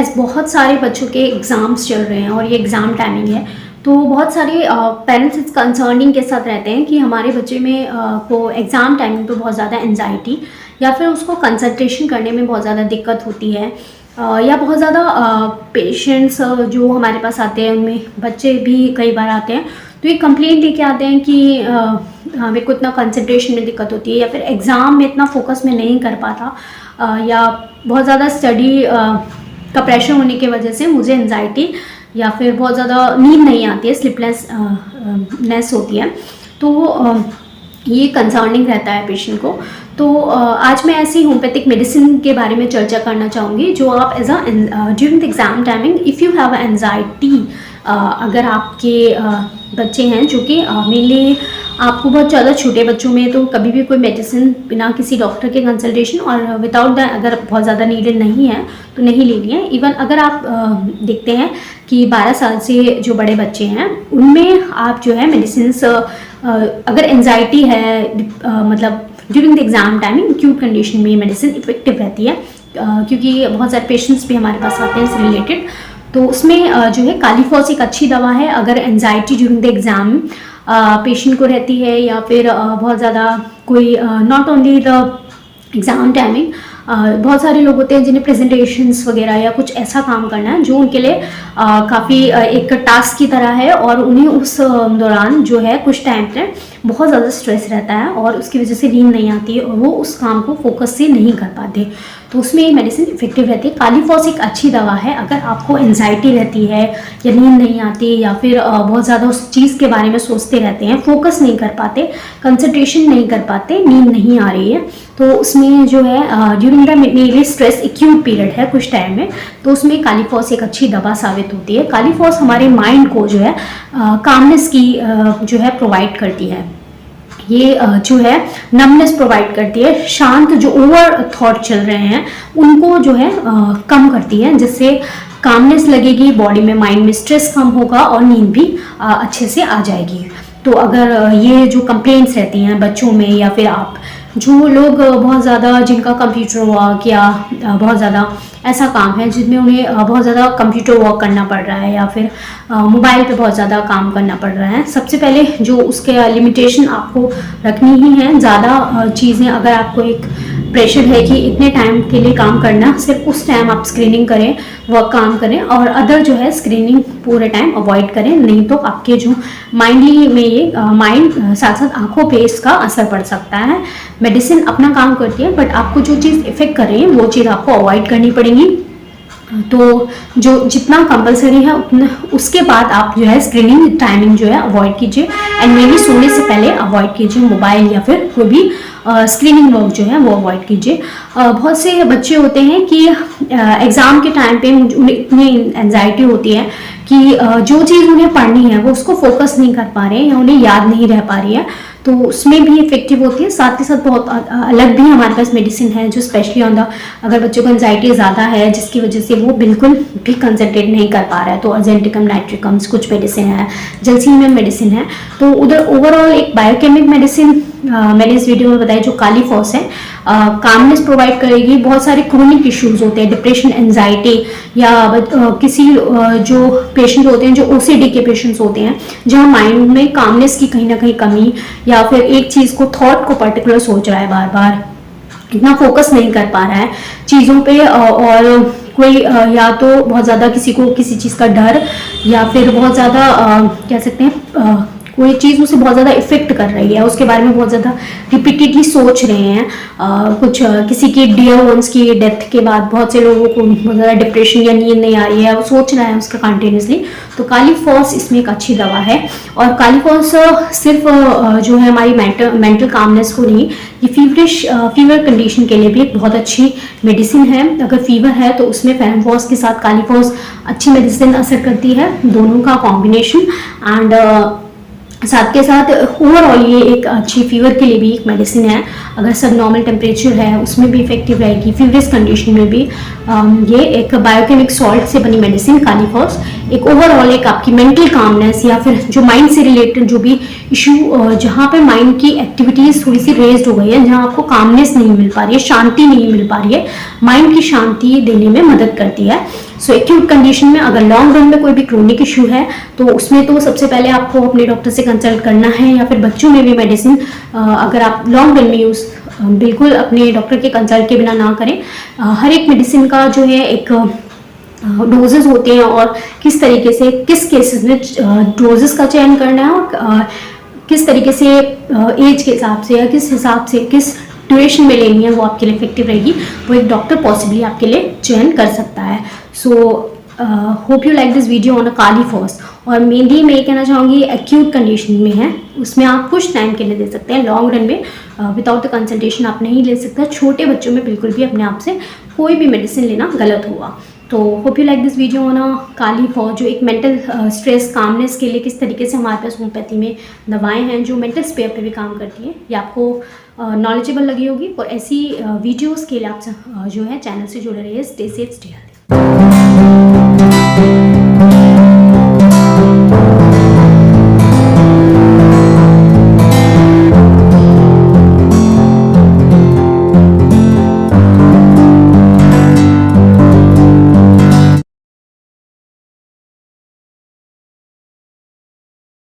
As बहुत सारे बच्चों के एग्ज़ाम्स चल रहे हैं और ये एग्ज़ाम टाइमिंग है, तो बहुत सारे पेरेंट्स इस कंसर्निंग के साथ रहते हैं कि हमारे बच्चे में को एग्ज़ाम टाइमिंग पे बहुत ज़्यादा एंजाइटी या फिर उसको कंसंट्रेशन करने में बहुत ज़्यादा दिक्कत होती है, या बहुत ज़्यादा पेशेंट्स जो हमारे पास आते हैं उनमें बच्चे भी कई बार आते हैं तो ये कंप्लेंट लेके आते हैं कि मेरे को इतना कंसंट्रेशन में दिक्कत होती है या फिर एग्ज़ाम में इतना फोकस में नहीं कर पाता, या बहुत ज़्यादा स्टडी का प्रेशर होने की वजह से मुझे एंजाइटी या फिर बहुत ज़्यादा नींद नहीं आती है, स्लीपलेसनेस होती है। तो ये कंसर्निंग रहता है पेशेंट को। तो आज मैं ऐसी होम्योपैथिक मेडिसिन के बारे में चर्चा करना चाहूँगी जो आप as a during the exam timing if you have anxiety, अगर आपके बच्चे हैं जो कि मेनली आपको बहुत ज़्यादा छोटे बच्चों में तो कभी भी कोई मेडिसिन बिना किसी डॉक्टर के कंसल्टेशन और विदाउट दैट अगर बहुत ज़्यादा नीडेड नहीं है तो नहीं लेनी है। इवन अगर आप देखते हैं कि 12 साल से जो बड़े बच्चे हैं उनमें आप जो है मेडिसिन अगर एंजाइटी है मतलब during the exam timing acute condition में मेडिसिन इफेक्टिव रहती है, क्योंकि बहुत सारे पेशेंट्स भी हमारे पास आते हैं इससे रिलेटेड। तो उसमें जो है कालीफॉस एक अच्छी दवा है अगर anxiety during the exam patient को रहती है या फिर बहुत ज़्यादा कोई not only the exam timing, बहुत सारे लोग होते हैं जिन्हें प्रेजेंटेशंस वगैरह या कुछ ऐसा काम करना है जो उनके लिए काफ़ी एक टास्क की तरह है और उन्हें उस दौरान जो है कुछ टाइम तक बहुत ज़्यादा स्ट्रेस रहता है और उसकी वजह से नींद नहीं आती है और वो उस काम को फोकस से नहीं कर पाते, तो उसमें ये मेडिसिन इफेक्टिव रहती है। कालीफॉस एक अच्छी दवा है अगर आपको एंजाइटी रहती है या नींद नहीं आती या फिर बहुत ज़्यादा उस चीज़ के बारे में सोचते रहते हैं, फोकस नहीं कर पाते, कंसंट्रेशन नहीं कर पाते, नींद नहीं आ रही है, तो उसमें जो है during the mainly stress acute period है कुछ टाइम में, तो उसमें कालीफॉस एक अच्छी दवा साबित होती है। कालीफॉस हमारे माइंड को जो है कामनेस की जो है प्रोवाइड करती है, ये जो है नमनेस प्रोवाइड करती है, शांत जो ओवर थॉट चल रहे हैं उनको जो है कम करती है, जिससे कामनेस लगेगी बॉडी में, माइंड में स्ट्रेस कम होगा और नींद भी अच्छे से आ जाएगी। तो अगर ये जो कंप्लेंट्स रहती हैं बच्चों में या फिर आप जो लोग बहुत ज़्यादा जिनका कंप्यूटर वर्क या बहुत ज़्यादा ऐसा काम है जिसमें उन्हें बहुत ज़्यादा कंप्यूटर वर्क करना पड़ रहा है या फिर मोबाइल पे बहुत ज़्यादा काम करना पड़ रहा है, सबसे पहले जो उसके लिमिटेशन आपको रखनी ही है। ज़्यादा चीज़ें अगर आपको एक प्रेशर है कि इतने टाइम के लिए काम करना, सिर्फ उस टाइम आप स्क्रीनिंग करें, वर्क काम करें और अदर जो है स्क्रीनिंग पूरे टाइम अवॉइड करें, नहीं तो आपके जो माइंडली में ये माइंड साथ साथ आंखों पे इसका असर पड़ सकता है। मेडिसिन अपना काम करती है बट आपको जो चीज़ इफेक्ट कर रही है वो चीज़ आपको अवॉइड करनी पड़ेगी, तो जो जितना कंपलसरी है उतना उसके बाद आप जो है स्क्रीनिंग टाइमिंग जो है अवॉइड कीजिए एंड मेबी सोने से पहले अवॉइड कीजिए मोबाइल या फिर कोई भी स्क्रीनिंग वर्क जो है वो अवॉइड कीजिए। बहुत से बच्चे होते हैं कि एग्ज़ाम के टाइम पे उन्हें इतनी एंजाइटी होती है कि जो चीज़ उन्हें पढ़नी है वो उसको फोकस नहीं कर पा रहे हैं या उन्हें याद नहीं रह पा रही है, तो उसमें भी इफेक्टिव होती है। साथ ही साथ बहुत अलग भी हमारे पास मेडिसिन है जो स्पेशली ऑन द अगर बच्चों को एंजाइटी ज़्यादा है जिसकी वजह से वो बिल्कुल भी कंसंट्रेट नहीं कर पा रहा है, तो अजेंटिकम नाइट्रिकम्स कुछ मेडिसिन है, जलसीमियम मेडिसिन है, तो उधर ओवरऑल एक बायोकेमिक मेडिसिन मैंने इस वीडियो में बताया जो कालीफॉस है, कामनेस प्रोवाइड करेगी। बहुत सारे क्रोनिक इश्यूज होते हैं, डिप्रेशन, एंजाइटी या किसी जो पेशेंट होते हैं जो ओसीडी के पेशेंट्स होते हैं जहाँ माइंड में कामनेस की कहीं ना कहीं कमी या फिर एक चीज़ को थॉट को पर्टिकुलर सोच रहा है, बार बार इतना फोकस नहीं कर पा रहा है चीज़ों पे, और कोई या तो बहुत ज़्यादा किसी को किसी चीज़ का डर या फिर बहुत ज़्यादा कह सकते हैं कोई चीज़ उसे बहुत ज़्यादा इफेक्ट कर रही है, उसके बारे में बहुत ज़्यादा रिपीटेडली सोच रहे हैं, कुछ किसी की डियर वंस की डेथ के बाद बहुत से लोगों को बहुत ज़्यादा डिप्रेशन या नींद नहीं आ रही है, वो सोच रहा है उसका कंटिन्यूसली, तो कालीफॉस इसमें एक अच्छी दवा है। और कालीफॉस सिर्फ जो है हमारी मेंटल कामनेस को नहीं, ये फीवर कंडीशन के लिए भी एक बहुत अच्छी मेडिसिन है। अगर फीवर है तो उसमें फेनफॉस के साथ कालीफॉस अच्छी मेडिसिन असर करती है, दोनों का कॉम्बिनेशन, एंड साथ के साथ ओवरऑल ये एक अच्छी फीवर के लिए भी एक मेडिसिन है। अगर सब नॉर्मल टेम्परेचर है उसमें भी इफेक्टिव रहेगी, फीवरिश कंडीशन में भी। ये एक बायोकेमिक सॉल्ट से बनी मेडिसिन कालीफॉस एक ओवरऑल एक आपकी मेंटल कामनेस या फिर जो माइंड से रिलेटेड जो भी इशू, जहाँ पे माइंड की एक्टिविटीज थोड़ी सी रेज्ड हो गई है, जहाँ आपको कामनेस नहीं मिल पा रही है, शांति नहीं मिल पा रही है, माइंड की शांति देने में मदद करती है। सो एक्यूट कंडीशन में अगर लॉन्ग रन में कोई भी क्रोनिक इशू है तो उसमें तो सबसे पहले आपको अपने डॉक्टर से कंसल्ट करना है, या फिर बच्चों में भी मेडिसिन अगर आप लॉन्ग रन में यूज़ बिल्कुल अपने डॉक्टर के कंसल्ट के बिना ना करें। हर एक मेडिसिन का जो है एक डोजेस होते हैं और किस तरीके से किस केसेस में डोजेस का चयन करना है और किस तरीके से एज के हिसाब से या किस हिसाब से किस ड्यूरेशन में लेनी है वो आपके लिए इफेक्टिव रहेगी, वो एक डॉक्टर पॉसिबली आपके लिए चयन कर सकता है। So hope you like this video on a Kali phos. और मेनली मैं ये कहना चाहूँगी एक्यूट कंडीशन में है, उसमें आप कुछ टाइम के लिए दे सकते हैं, लॉन्ग रन में विदाउट द कंसल्टेशन आप नहीं ले सकते। छोटे बच्चों में बिल्कुल भी अपने आप से कोई भी मेडिसिन लेना गलत होगा। तो hope you like this video on a Kali phos, जो एक मेंटल स्ट्रेस कामनेस के लिए किस तरीके से हमारे पास होम्योपैथी में दवाएं हैं जो मेंटल स्पेयर पे भी काम करती हैं, ये आपको नॉलेजेबल लगी होगी। और ऐसी वीडियोस के लिए आप जो है चैनल से जुड़े रहिए। Stay safe, stay healthy.